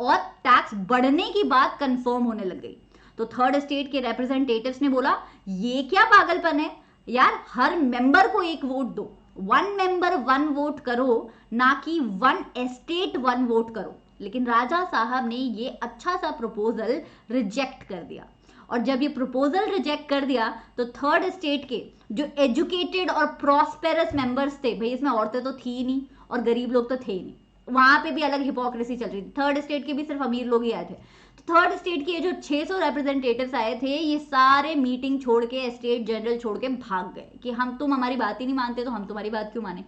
और टैक्स बढ़ने की बात कंफर्म होने लग गई। तो थर्ड स्टेट के रिप्रेजेंटेटिव्स ने बोला ये क्या पागलपन है यार, हर मेंबर को एक वोट दो, 1 मेंबर 1 वोट करो, ना कि 1 एस्टेट 1 वोट करो। लेकिन राजा साहब ने ये अच्छा सा प्रपोजल रिजेक्ट कर दिया। और जब ये प्रपोजल रिजेक्ट कर दिया तो थर्ड स्टेट के जो एजुकेटेड और प्रॉस्पेरस मेंबर्स थे, भाई इसमें औरतें तो थी नहीं और गरीब लोग तो थे ही नहीं, वहां पे भी अलग हिपोक्रेसी चल रही थी, थर्ड स्टेट के भी सिर्फ अमीर लोग ही आए थे। तो थर्ड स्टेट के जो 600 रिप्रेजेंटेटिव्स आए थे, ये सारे मीटिंग छोड़ के, स्टेट जनरल छोड़ के भाग गए कि तुम हमारी बात ही नहीं मानते तो हम तुम्हारी बात क्यों माने।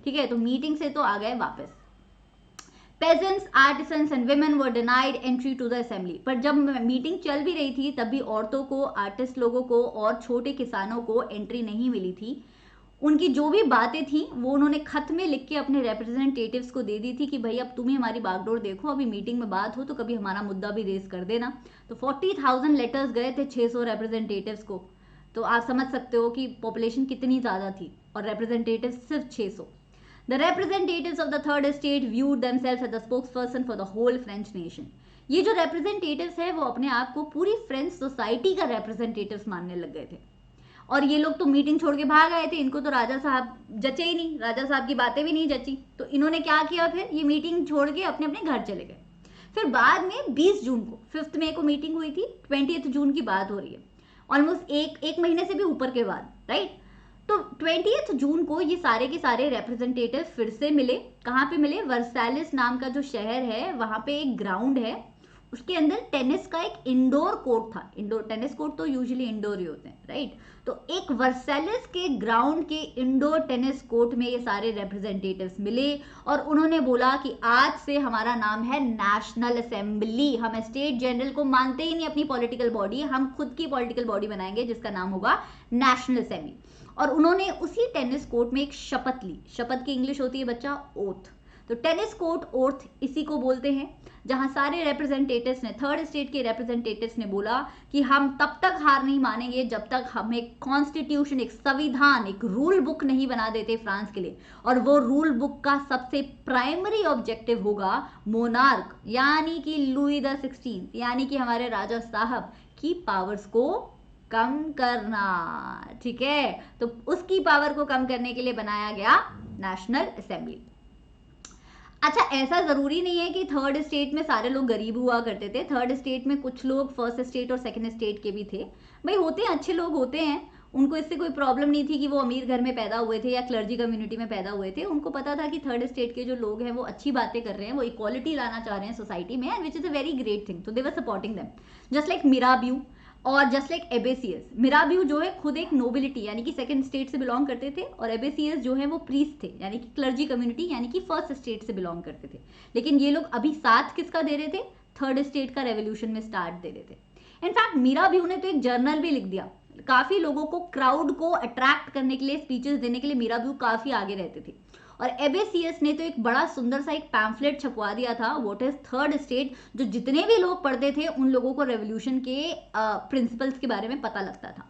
ठीक है, तो मीटिंग से तो आ गए वापस। Peasants, artisans and women were denied entry to the assembly. पर जब मीटिंग चल भी रही थी तब भी औरतों को, आर्टिस्ट लोगों को और छोटे किसानों को एंट्री नहीं मिली थी। उनकी जो भी बातें थी वो उन्होंने खत में लिख के अपने रिप्रेजेंटेटिव्स को दे दी थी कि भाई अब तुम ही हमारी बागडोर देखो, अभी मीटिंग में बात हो तो कभी हमारा मुद्दा भी रेज कर देना। तो 40,000 लेटर्स गए थे 600 रिप्रेजेंटेटिव्स को। तो आप समझ सकते हो कि पॉपुलेशन कितनी ज़्यादा थी और रिप्रेजेंटेटिव सिर्फ 600। The representatives of the third estate viewed themselves as the spokesperson for the whole French nation. ये जो representatives है वो अपने आप को पूरी फ्रेंच सोसाइटी का representatives मानने लग गए थे। और ये लोग तो मीटिंग छोड़ के भाग आए थे, इनको तो राजा साहब जचे ही नहीं, राजा साहब की बातें भी नहीं जची। तो इन्होंने क्या किया, फिर ये मीटिंग छोड़ के अपने अपने घर चले गए। फिर बाद में 20 जून को, 5 मई को मीटिंग हुई थी, 20 जून की बात हो रही है, ऑलमोस्ट एक महीने से भी ऊपर के बाद, राइट। तो 20 जून को ये सारे के सारे रिप्रेजेंटेटिव फिर से मिले। कहाँ पे मिले, वर्साइलिस नाम का जो शहर है वहां पे एक ग्राउंड है, उसके अंदर टेनिस का एक इंडोर कोर्ट था। इंडोर टेनिस कोर्ट तो यूजुअली इंडोर ही होते हैं, राइट। तो एक वर्साइलिस के ग्राउंड के इंडोर टेनिस कोर्ट में ये सारे रिप्रेजेंटेटिव्स मिले और उन्होंने बोला कि आज से हमारा नाम है नेशनल असेंबली, हम स्टेट जनरल को मानते ही नहीं अपनी पॉलिटिकल बॉडी, हम खुद की पॉलिटिकल बॉडी बनाएंगे जिसका नाम होगा नेशनल असेंबली। और उन्होंने उसी टेनिस कोर्ट में एक शपथ ली। शपथ की इंग्लिश होती है बच्चा ओथ। तो टेनिस कोर्ट ओथ इसी को बोलते हैं, जहां सारे रिप्रेजेंटेटिव्स ने, थर्ड स्टेट के रिप्रेजेंटेटिव्स ने बोला कि हम तब तक हार नहीं मानेंगे जब तक हम एक कॉन्स्टिट्यूशन, एक संविधान, एक रूल बुक नहीं बना देते फ्रांस के लिए। और वो रूल बुक का सबसे प्राइमरी ऑब्जेक्टिव होगा मोनार्क यानी कि लुई द 16, यानी कि हमारे राजा साहब की पावर्स को कम करना। ठीक है, तो उसकी पावर को कम करने के लिए बनाया गया नेशनल असेंबली। अच्छा, ऐसा जरूरी नहीं है कि थर्ड स्टेट में सारे लोग गरीब हुआ करते थे। थर्ड स्टेट में कुछ लोग फर्स्ट स्टेट और सेकंड स्टेट के भी थे, भाई होते हैं, अच्छे लोग होते हैं, उनको इससे कोई प्रॉब्लम नहीं थी कि वो अमीर घर में पैदा हुए थे या क्लर्जी कम्युनिटी में पैदा हुए थे। उनको पता था कि थर्ड स्टेट के जो लोग हैं वो अच्छी बातें कर रहे हैं, वो इक्वालिटी लाना चाह रहे हैं सोसाइटी में, and which is a very great thing, तो they were supporting them, just like Mirabeau और जस्ट लाइक एबेसियस। मिराब्यू जो है खुद एक नोबिलिटी यानी कि सेकंड स्टेट से बिलोंग करते थे, और एबेसियस जो है वो प्रीस्ट थे यानी कि क्लर्जी कम्युनिटी यानी कि फर्स्ट स्टेट से बिलोंग करते थे। लेकिन ये लोग अभी साथ किसका दे रहे थे, थर्ड स्टेट का रेवोल्यूशन में स्टार्ट दे रहे थे। इनफैक्ट मिराब्यू ने तो एक जर्नल भी लिख दिया, काफी लोगों को, क्राउड को अट्रैक्ट करने के लिए, स्पीचेस देने के लिए मिराब्यू काफी आगे रहते थे। और एबेसियस ने तो एक बड़ा सुंदर सा एक पैम्फलेट छपवा दिया था, व्हाट इज थर्ड स्टेट, जो जितने भी लोग पढ़ते थे उन लोगों को रेवोल्यूशन के प्रिंसिपल्स के बारे में पता लगता था।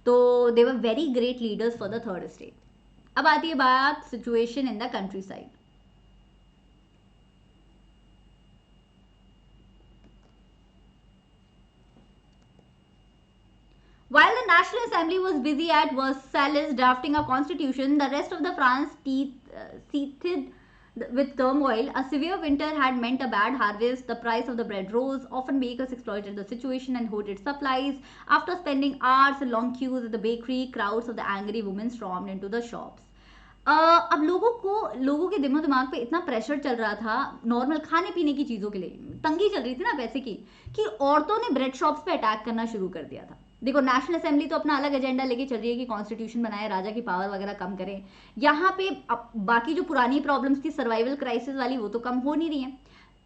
तो they were very great leaders for the third state. अब आती है बात situation in the countryside. While the National Assembly was busy at Versailles drafting a constitution, the rest of the France seethed with turmoil. A severe winter had meant a bad harvest. The price of the bread rose. Often bakers exploited the situation and hoarded supplies. After spending hours in long queues at the bakery, crowds of the angry women stormed into the shops. अब लोगों के दिमाग पे इतना pressure चल रहा था normal खाने पीने की चीज़ों के लिए, तंगी चल रही थी ना पैसे की, कि औरतों ने ब्रेड शॉप्स पे अटैक करना शुरू कर दिया था। देखो, नेशनल असेंबली तो अपना अलग एजेंडा लेके चल रही है कि कॉन्स्टिट्यूशन बनाए, राजा की पावर वगैरह कम करें। यहाँ पे बाकी जो पुरानी प्रॉब्लम्स थी सर्वाइवल क्राइसिस वाली, वो तो कम हो नहीं रही है।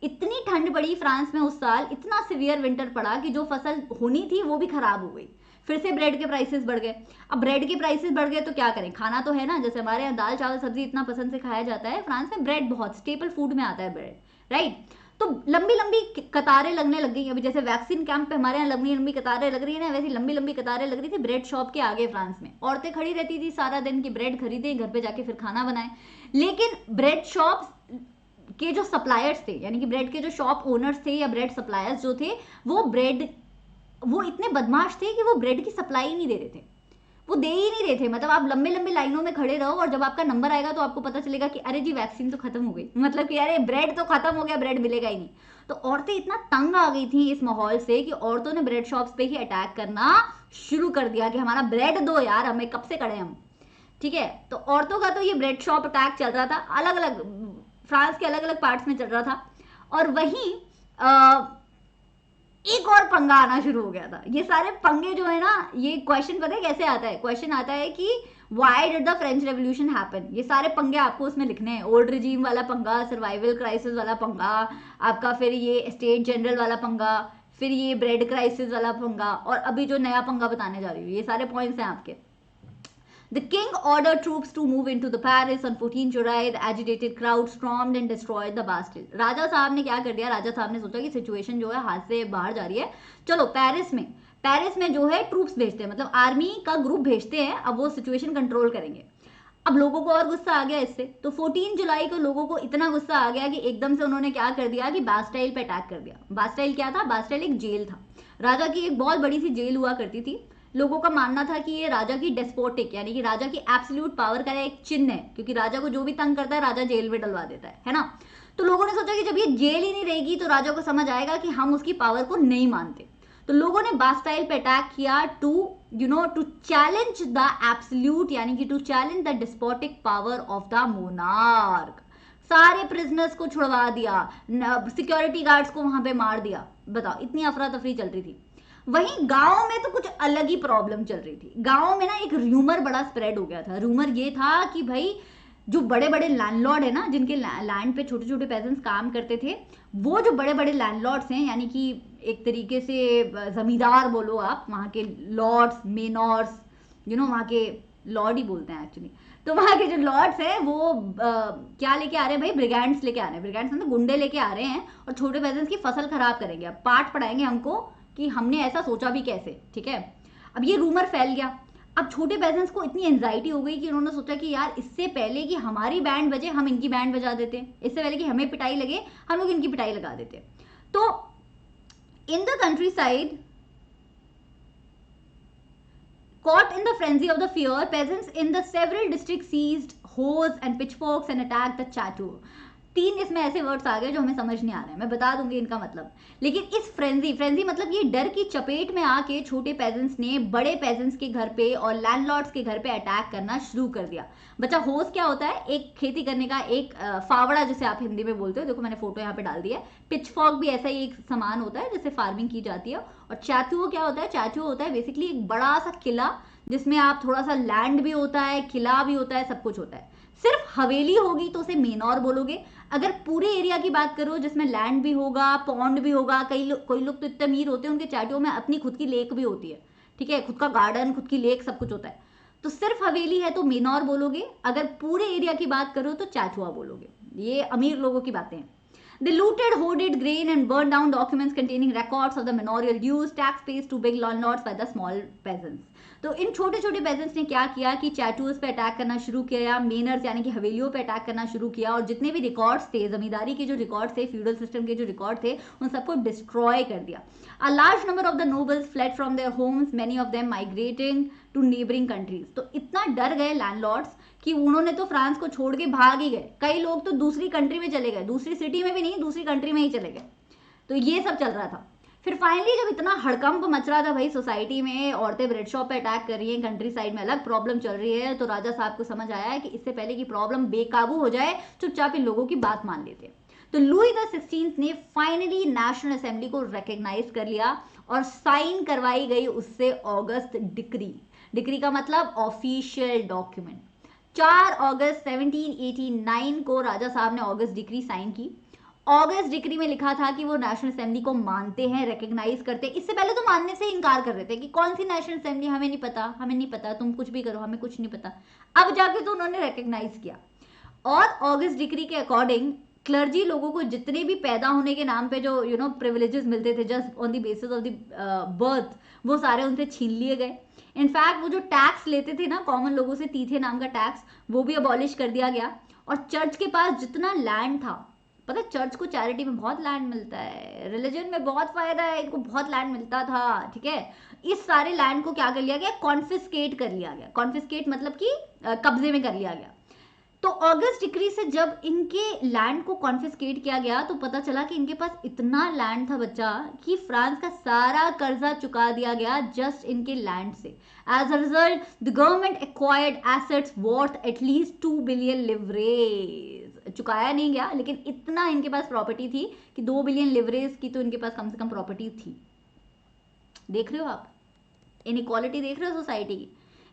इतनी ठंड पड़ी फ्रांस में उस साल, इतना सिवियर विंटर पड़ा कि जो फसल होनी थी वो भी खराब हो गई। फिर से ब्रेड के प्राइसेस बढ़ गए। अब ब्रेड के प्राइसेस बढ़ गए तो क्या करें, खाना तो है ना, जैसे हमारे यहाँ दाल चावल सब्जी इतना पसंद से खाया जाता है, फ्रांस में ब्रेड बहुत स्टेपल फूड में आता है ब्रेड, राइट। तो लंबी लंबी कतारें लगने लग गई। अभी जैसे वैक्सीन कैंप पे हमारे यहाँ लंबी लंबी कतारें लग रही है ना, वैसी लंबी लंबी कतारें लग रही थी ब्रेड शॉप के आगे फ्रांस में। औरतें खड़ी रहती थी सारा दिन की ब्रेड खरीदें, घर पे जाके फिर खाना बनाएं। लेकिन ब्रेड शॉप्स के जो सप्लायर्स थे, यानी कि ब्रेड के जो शॉप ओनर्स थे या ब्रेड सप्लायर्स जो थे, वो इतने बदमाश थे कि वो ब्रेड की सप्लाई नहीं दे रहे थे, वो दे ही नहीं रहे थे। मतलब आप लंबे लंबे लाइनों में खड़े रहो और जब आपका नंबर आएगा तो आपको पता चलेगा कि अरे जी वैक्सीन तो खत्म हो गई, मतलब कि अरे ब्रेड तो खत्म हो गया, ब्रेड मिलेगा ही नहीं। तो औरतें इतना तंग आ गई थी इस माहौल से कि औरतों ने ब्रेड शॉप्स पे ही अटैक करना शुरू कर दिया कि हमारा ब्रेड दो यार, हमें कब से खड़े हम। ठीक है, तो औरतों का तो ये ब्रेड शॉप अटैक चल रहा था, अलग अलग फ्रांस के अलग अलग पार्ट्स में चल रहा था। और वहीं एक और पंगा आना शुरू हो गया था। ये सारे पंगे जो है ना, ये क्वेश्चन पता है कैसे आता है? क्वेश्चन आता है कि why did the French revolution happen. ये सारे पंगे आपको उसमें लिखने हैं। ओल्ड रिजीम वाला पंगा, सर्वाइवल क्राइसिस वाला पंगा आपका, फिर ये स्टेट जनरल वाला पंगा, फिर ये ब्रेड क्राइसिस वाला पंगा, और अभी जो नया पंगा बताने जा रही हूँ, ये सारे पॉइंट्स हैं आपके। The king ordered troops to move into the Paris on 14 July. The agitated crowd stormed and destroyed the Bastille. राजा साहब ने क्या कर दिया? राजा साहब ने सोचा कि सिचुएशन जो है हाथ से बाहर जा रही है, चलो पेरिस में जो है ट्रूप्स भेजते हैं, मतलब आर्मी का ग्रुप भेजते हैं, अब वो सिचुएशन कंट्रोल करेंगे। अब लोगों को और गुस्सा आ गया इससे, तो 14 जुलाई को लोगों को इतना गुस्सा आ गया कि एकदम से उन्होंने क्या कर दिया कि बास्टाइल पे अटैक कर दिया। बास्टाइल क्या था? बास्टाइल एक जेल था, राजा की एक बहुत बड़ी सी जेल हुआ करती थी। लोगों का मानना था कि ये राजा की डेस्पोटिक, यानी कि राजा की एब्सोल्यूट पावर का एक चिन्ह है, क्योंकि राजा को जो भी तंग करता है राजा जेल में डलवा देता है ना। तो लोगों ने सोचा कि जब ये जेल ही नहीं रहेगी तो राजा को समझ आएगा कि हम उसकी पावर को नहीं मानते। तो लोगों ने बास्टाइल पे अटैक किया टू चैलेंज द एब्सोल्यूट, यानी कि to challenge the despotic power of the monarch. सारे प्रिजनर्स को छुड़वा दिया, सिक्योरिटी गार्ड्स को वहां पे मार दिया। बताओ, इतनी अफरा तफरी चल रही थी। वहीं गांव में तो कुछ अलग ही प्रॉब्लम चल रही थी। गांव में ना एक रूमर बड़ा स्प्रेड हो गया था। रूमर ये था कि भाई जो बड़े बड़े लैंडलॉर्ड है ना, जिनके लैंड पे छोटे छोटे पेजेंट्स काम करते थे, वो जो बड़े बड़े लैंडलॉर्ड्स हैं, यानी कि एक तरीके से जमींदार बोलो आप, वहाँ के लॉर्ड्स, मेनॉर्स, वहाँ के लॉर्ड ही बोलते हैं एक्चुअली। तो वहाँ के जो लॉर्ड्स हैं वो क्या लेके आ रहे हैं भाई? ब्रिगेड्स लेके आ रहे हैं। ब्रिगेड्स मतलब गुंडे लेके आ रहे हैं और छोटे पेजेंट्स की फसल खराब करेंगे। अब पाठ पढ़ाएंगे हमको कि हमने ऐसा सोचा भी कैसे। ठीक है, अब ये रूमर फैल गया। अब छोटे पेजेंट्स को इतनी एंजाइटी हो गई कि उन्होंने सोचा कि यार इससे पहले कि हमारी बैंड बजे हम इनकी बैंड बजा देते, इससे पहले कि हमें पिटाई लगे हम लोग इनकी पिटाई लगा देते। तो इन the country side, caught in the frenzy of the fear, peasants in the several districts seized hoes and pitchforks and attacked the chateau. 3 इसमें ऐसे वर्ड्स आ गए जो हमें समझ नहीं आ रहे हैं, मैं बता दूंगी इनका मतलब। लेकिन इस फ्रेंजी मतलब ये डर की चपेट में आके छोटे पेजेंट्स ने बड़े पेजेंट्स के घर पे और लैंडलॉर्ड्स के घर पे अटैक करना शुरू कर दिया। बच्चा, होस क्या होता है? एक खेती करने का एक फावड़ा, जिसे आप हिंदी में बोलते हो। देखो मैंने फोटो यहाँ पे डाल दी है। पिचफॉक भी ऐसा ही एक सामान होता है जिससे फार्मिंग की जाती है। और चैथुओ क्या होता है? चैथुओ होता है बेसिकली एक बड़ा सा किला, जिसमें आप थोड़ा सा लैंड भी होता है, किला भी होता है, सब कुछ होता है। सिर्फ हवेली होगी तो उसे मेनॉर बोलोगे। अगर पूरे एरिया की बात करो जिसमें लैंड भी होगा, पॉन्ड भी होगा, कोई लोग तो इतने अमीर होते हैं उनके चैटियों में अपनी खुद की लेक भी होती है। ठीक है, खुद का गार्डन, खुद की लेक, सब कुछ होता है। तो सिर्फ हवेली है तो मेनॉर बोलोगे, अगर पूरे एरिया की बात करो तो चैथुआ बोलोगे। ये अमीर लोगों की बातें हैं। They looted, hoarded grain and burned down documents containing records of the manorial dues, tax pays to big landlords by the small peasants. तो इन छोटे छोटे पेजेंट्स ने क्या किया कि चैटूज पे अटैक करना शुरू किया, मेनर्स यानी कि हवेलियों पे अटैक करना शुरू किया, और जितने भी रिकॉर्ड्स थे, जमींदारी के जो रिकॉर्ड थे, फ्यूडल सिस्टम के जो रिकॉर्ड थे, उन सबको डिस्ट्रॉय कर दिया। A large number of the nobles fled from their homes, many of them migrating to neighboring countries. तो इतना डर गए लैंडलॉर्ड्स कि उन्होंने तो फ्रांस को छोड़ के भाग ही गए। कई लोग तो दूसरी कंट्री में चले गए, दूसरी सिटी में भी नहीं, दूसरी कंट्री में ही चले गए। तो ये सब चल रहा था। फिर फाइनली जब इतना हड़कंप मच रहा था भाई सोसाइटी में, औरतें ब्रेड शॉप पे अटैक कर रही हैं, कंट्री साइड में अलग प्रॉब्लम चल रही है, तो राजा साहब को समझ आया है कि इससे पहले कि प्रॉब्लम बेकाबू हो जाए, चुपचाप इन लोगों की बात मान लेते। तो लुई द 16 ने फाइनली नेशनल असेंबली को रिकग्नाइज कर लिया और साइन करवाई गई उससे ऑगस्ट डिक्री। डिक्री का मतलब ऑफिशियल डॉक्यूमेंट। 4 अगस्त 1789 को राजा साहब ने ऑगस्ट डिक्री साइन की। ऑगस्ट डिक्री में लिखा था कि वो नेशनल असेंबली को मानते हैं, रिकग्नाइज करते हैं। इससे पहले तो मानने से इनकार कर रहे थे कि कौन सी नेशनल असेंबली, हमें नहीं पता, हमें नहीं पता, तुम कुछ भी करो, हमें कुछ नहीं पता। अब जाके तो उन्होंने रिकग्नाइज किया। और ऑगस्ट डिक्री के अकॉर्डिंग क्लर्जी लोगों को जितने भी पैदा होने के नाम पे जो प्रिविलेजेस मिलते थे just on the basis of the birth, वो सारे उनसे छीन लिए गए। इनफैक्ट वो जो टैक्स लेते थे ना कॉमन लोगों से, तीथे नाम का टैक्स, वो भी अबॉलिश कर दिया गया। और चर्च के पास जितना लैंड था पता है चर्च को चैरिटी में बहुत लैंड मिलता है, रिलीजन में बहुत फायदा है, इनको बहुत लैंड मिलता था, ठीक है। इस सारे लैंड को क्या कर लिया गया, कॉन्फिस्केट कर लिया गया। कॉन्फिस्केट मतलब कि कब्जे में कर लिया गया। तो ऑगस्ट डिक्री से जब इनके लैंड को कॉन्फिस्केट किया गया तो पता चला कि इनके पास इतना लैंड था बच्चा कि फ्रांस का सारा कर्जा चुका दिया गया जस्ट इनके लैंड से। As a result the government acquired assets worth at least 2 billion livres. चुकाया नहीं गया लेकिन इतना इनके पास प्रॉपर्टी थी कि 2 बिलियन लिवरेज की तो इनके पास कम से कम प्रॉपर्टी थी। देख रहे हो आप इनइक्वालिटी, देख रहे हो सोसाइटी की।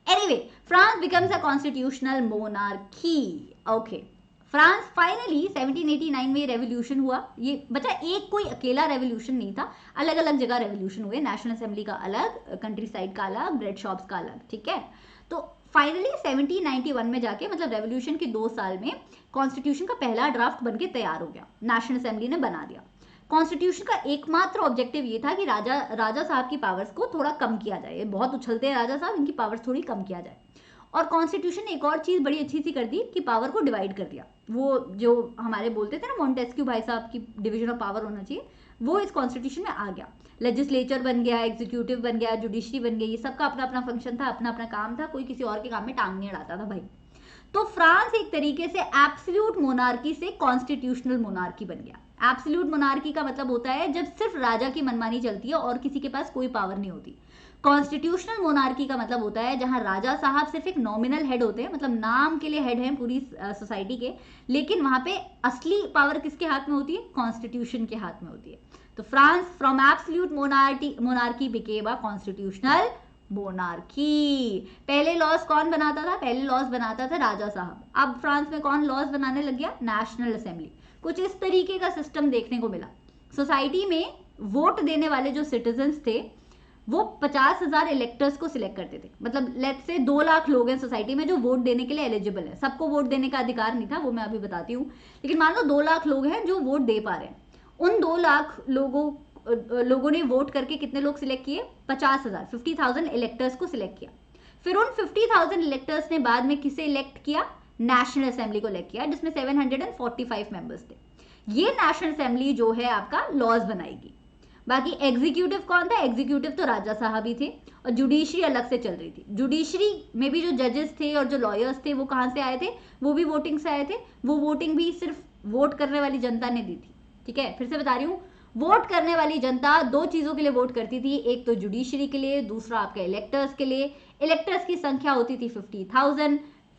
Anyway, France becomes a constitutional monarchy. Okay. France finally 1789 में रेवोल्यूशन हुआ। ये बच्चा एक कोई अकेला रेवोल्यूशन नहीं था, अलग अलग जगह रेवोल्यूशन हुए। नेशनल असेंबली का अलग, कंट्री साइड का अलग, ब्रेड शॉप्स का अलग, ठीक है। तो फाइनली 1791 में जाके मतलब रेवोल्यूशन के 2 साल में कॉन्स्टिट्यूशन का पहला ड्राफ्ट बनके तैयार हो गया, नेशनल असेंबली ने बना दिया। कॉन्स्टिट्यूशन का एकमात्र ऑब्जेक्टिव ये था कि राजा साहब की पावर्स को थोड़ा कम किया जाए। ये बहुत उछलते हैं राजा साहब, इनकी पावर्स थोड़ी कम किया जाए। और कॉन्स्टिट्यूशन ने एक और चीज़ बड़ी अच्छी सी कर दी कि पावर को डिवाइड कर दिया। वो जो हमारे बोलते थे ना मॉन्टेस्क्यू भाई साहब की डिवीजन ऑफ पावर होना चाहिए, वो इस कॉन्स्टिट्यूशन में आ गया। लेजिस्लेचर बन गया, एग्जीक्यूटिव बन गया, जुडिशरी बन गई, ये सबका अपना अपना फंक्शन था, अपना अपना काम था, कोई किसी और के काम में टांग नहीं अड़ाता था भाई। तो फ्रांस एक तरीके से एब्सोल्यूट मोनार्की से कॉन्स्टिट्यूशनल मोनार्की बन गया। एब्सोल्यूट मोनार्की का मतलब होता है जब सिर्फ राजा की मनमानी चलती है और किसी के पास कोई पावर नहीं होती। कॉन्स्टिट्यूशनल मोनार्की का मतलब होता है जहां राजा साहब सिर्फ एक नॉमिनल हेड होते हैं, मतलब नाम के लिए हेड हैं पूरी सोसाइटी के, लेकिन वहां पे असली पावर किसके हाथ में होती है, कॉन्स्टिट्यूशन के हाथ में होती है। तो France from absolute monarchy became a constitutional monarchy. पहले लॉज कौन बनाता था, पहले लॉज बनाता था राजा साहब। अब फ्रांस में कौन लॉज बनाने लग गया, नेशनल असेंबली। कुछ इस तरीके का सिस्टम देखने को मिला। सोसाइटी में वोट देने वाले जो सिटीजन्स थे वो 50,000 इलेक्टर्स को सिलेक्ट करते थे। मतलब लेट्स से 2 लाख लोग हैं सोसाइटी में जो वोट देने के लिए एलिजिबल है। सबको वोट देने का अधिकार नहीं था, वो मैं अभी बताती हूँ, लेकिन मान लो 2 लाख लोग हैं जो वोट दे पा रहे हैं। उन 2 लाख लोगों ने वोट करके कितने लोग सिलेक्ट किए, 50,000 इलेक्टर्स को सिलेक्ट किया। फिर उन 50,000 इलेक्टर्स ने बाद में किसे इलेक्ट किया, नेशनल असेंबली को इलेक्ट किया, जिसमें 745 मेंबर्स थे। ये नेशनल असेंबली जो है आपका लॉज बनाएगी। बाकी एग्जीक्यूटिव कौन था, एग्जीक्यूटिव तो राजा साहब ही थे, और जुडिशरी अलग से चल रही थी। जुडिशरी में भी जो जजेस थे और जो लॉयर्स थे वो कहाँ से आए थे, वो भी वोटिंग से आए थे। वो वोटिंग भी सिर्फ वोट करने वाली जनता ने दी थी, ठीक है। फिर से बता रही हूँ, वोट करने वाली जनता 2 चीजों के लिए वोट करती थी, एक तो जुडिशरी के लिए, दूसरा आपके इलेक्टर्स के लिए। इलेक्टर्स की संख्या होती थी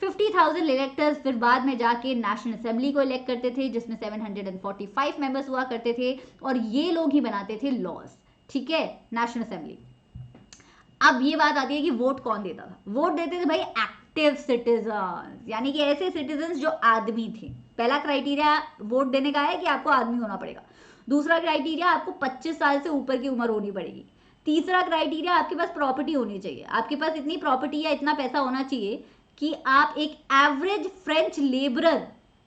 50,000 इलेक्टर्स फिर बाद में जाके नेशनल असेंबली को इलेक्ट करते थे, जिसमें 745 मेंबर्स हुआ करते थे, और ये लोग ही बनाते थे लॉज, ठीक है, नेशनल असेंबली। अब ये बात आती है कि वोट कौन देता था। वोट देते थे भाई एक्टिव सिटीजन, यानी कि ऐसे सिटीजन जो आदमी थे। पहला क्राइटेरिया वोट देने का है कि आपको आदमी होना पड़ेगा। दूसरा क्राइटेरिया आपको 25 साल से ऊपर की उम्र होनी पड़ेगी। तीसरा क्राइटेरिया आपके पास प्रॉपर्टी होनी चाहिए। आपके पास इतनी प्रॉपर्टी या इतना पैसा होना चाहिए कि आप एक एवरेज फ्रेंच लेबरर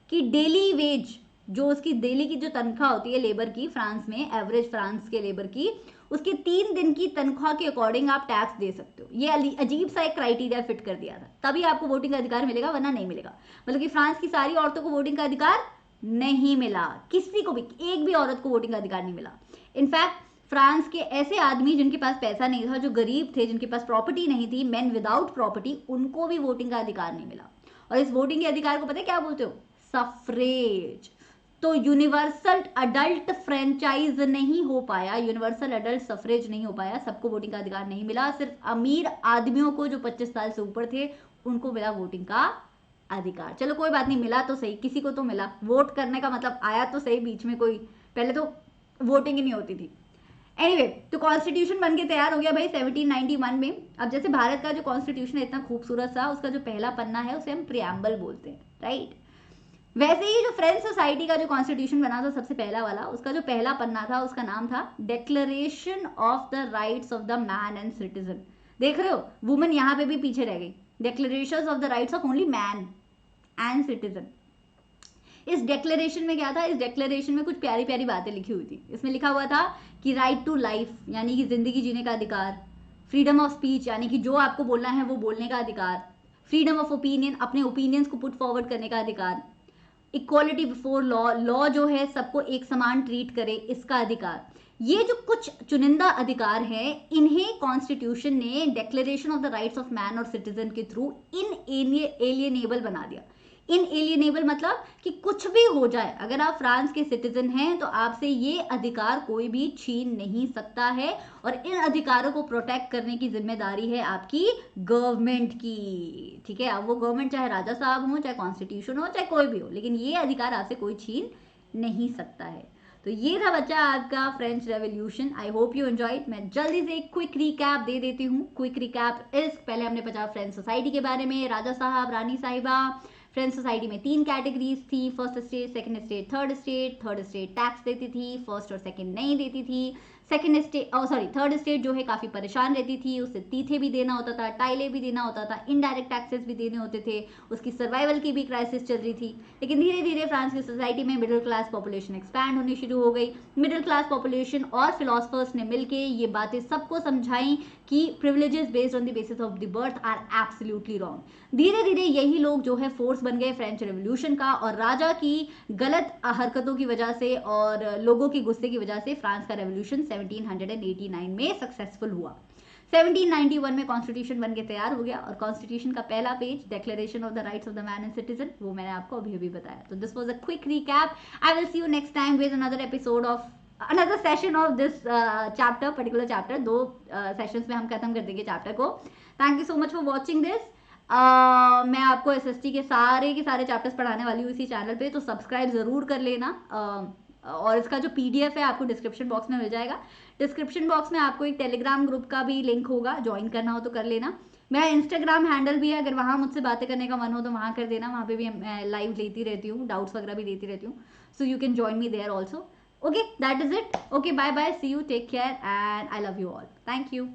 की डेली वेज, जो उसकी डेली की जो तनख्वाह होती है लेबर की फ्रांस में, एवरेज फ्रांस के लेबर की, उसके 3 दिन की तनख्वाह के अकॉर्डिंग आप टैक्स दे सकते हो। ये अजीब सा एक क्राइटेरिया फिट कर दिया था, तभी आपको वोटिंग का अधिकार मिलेगा, वरना नहीं मिलेगा। मतलब कि फ्रांस की सारी औरतों को वोटिंग का अधिकार नहीं मिला, किसी को भी, एक भी औरत को वोटिंग का अधिकार नहीं मिला। इनफैक्ट फ्रांस के ऐसे आदमी जिनके पास पैसा नहीं था, जो गरीब थे, जिनके पास प्रॉपर्टी नहीं थी, मैन विदाउट प्रॉपर्टी, उनको भी वोटिंग का अधिकार नहीं मिला। और इस वोटिंग के अधिकार को पता है क्या बोलते हो, सफ्रेज। तो यूनिवर्सल अडल्ट फ्रेंचाइज नहीं हो पाया, यूनिवर्सल अडल्ट सफ्रेज नहीं हो पाया, सबको वोटिंग का अधिकार नहीं मिला। सिर्फ अमीर आदमियों को जो 25 साल से ऊपर थे उनको मिला वोटिंग का अधिकार। चलो कोई बात नहीं, मिला तो सही, किसी को तो मिला। वोट करने का मतलब आया तो सही, बीच में कोई, पहले तो वोटिंग ही नहीं होती थी। एनीवे, तो कॉन्स्टिट्यूशन बन के तैयार हो गया भाई 1791 में। अब जैसे भारत का जो कॉन्स्टिट्यूशन है इतना खूबसूरत सा, उसका जो पहला पन्ना है उसे हम प्रियम्बल बोलते हैं, राइट। वैसे ही जो फ्रेंच सोसाइटी का जो कॉन्स्टिट्यूशन बना था सबसे पहला वाला, उसका जो पहला पन्ना था उसका नाम था declaration of the rights of the man and citizen. देख रहे हो, वुमेन यहाँ पे भी पीछे रह गई। Declaration of the rights of only man and citizen. इस डिक्लेरेशन में क्या था, इस डिक्लेरेशन में कुछ प्यारी प्यारी बातें लिखी हुई थी। इसमें लिखा हुआ था कि राइट टू लाइफ, यानी कि जिंदगी जीने का अधिकार। फ्रीडम ऑफ स्पीच, यानी कि जो आपको बोलना है वो बोलने का अधिकार। फ्रीडम ऑफ ओपिनियन, अपने ओपिनियंस को पुट फॉरवर्ड करने का अधिकार। इक्वालिटी बिफोर लॉ, लॉ जो है सबको एक समान ट्रीट करे, इसका अधिकार, ये जो कुछ चुनिंदा अधिकार है, इन्हें कॉन्स्टिट्यूशन ने declaration of the rights of man और सिटीजन के थ्रू इनएलिएनेबल बना दिया। इनएलिएनेबल मतलब कि कुछ भी हो जाए, अगर आप फ्रांस के सिटीजन हैं तो आपसे ये अधिकार कोई भी छीन नहीं सकता है, और इन अधिकारों को प्रोटेक्ट करने की जिम्मेदारी है आपकी गवर्नमेंट की। ठीक है, अब वो गवर्नमेंट चाहे राजा साहब हो, चाहे कॉन्स्टिट्यूशन हो, चाहे कोई भी हो, लेकिन ये अधिकार आपसे कोई छीन नहीं सकता है। तो ये था बच्चा आपका French revolution. I hope you enjoyed. मैं जल्दी से एक क्विक रिकैप दे देती हूँ। क्विक रिकैप इस, पहले हमने पढ़ा फ्रेंच सोसाइटी के बारे में, राजा साहब, रानी साहिबा। फ्रेंच सोसाइटी में 3 कैटेगरीज थी, first state, second state, third state. Third state tax देती थी, फर्स्ट और सेकंड नहीं देती थी। सेकंड स्टेट थर्ड स्टेट जो है काफ़ी परेशान रहती थी, उसे तीथे भी देना होता था, टाइले भी देना होता था, इनडायरेक्ट टैक्सेस भी देने होते थे, उसकी सर्वाइवल की भी क्राइसिस चल रही थी। लेकिन धीरे धीरे फ्रांस की सोसाइटी में मिडिल क्लास पॉपुलेशन एक्सपैंड होनी शुरू हो गई। मिडिल क्लास पॉपुलेशन और फिलोसफर्स ने मिलकर ये बातें सबको समझाई कि privileges based on the basis of the birth are absolutely wrong. धीरे धीरे यही लोग जो है फोर्स बन गए फ्रेंच रेवोल्यूशन का, और राजा की गलत हरकतों की वजह से और लोगों के गुस्से की वजह से फ्रांस का रेवोल्यूशन 1789 में सक्सेसफुल हुआ। 1791 में कॉन्स्टिट्यूशन बन के तैयार हो गया, और कॉन्स्टिट्यूशन का पहला page declaration of the rights of the man and citizen, वो मैंने आपको अभी अभी बताया। तो this was a quick recap. I will see you next time with another episode of another session of this chapter, particular chapter. 2 sessions में हम खत्म कर देंगे चैप्टर को। Thank you so much for watching this. मैं आपको SST के सारे चैप्टर्स पढ़ाने वाली हूँ इसी चैनल पे, तो सब्सक्राइब ज़रूर कर लेना। और इसका जो पीडीएफ है आपको डिस्क्रिप्शन बॉक्स में मिल जाएगा। डिस्क्रिप्शन बॉक्स में आपको एक टेलीग्राम ग्रुप का भी लिंक होगा, ज्वाइन करना हो तो कर लेना। मेरा इंस्टाग्राम हैंडल भी है, अगर वहाँ मुझसे बातें करने का मन हो तो वहाँ कर देना, वहाँ पे भी मैं लाइव लेती रहती हूँ, डाउट्स वगैरह भी लेती रहती हूँ, so you can join me there also. Okay, that is it. Okay, bye bye, see you, take care and I love you all. Thank you.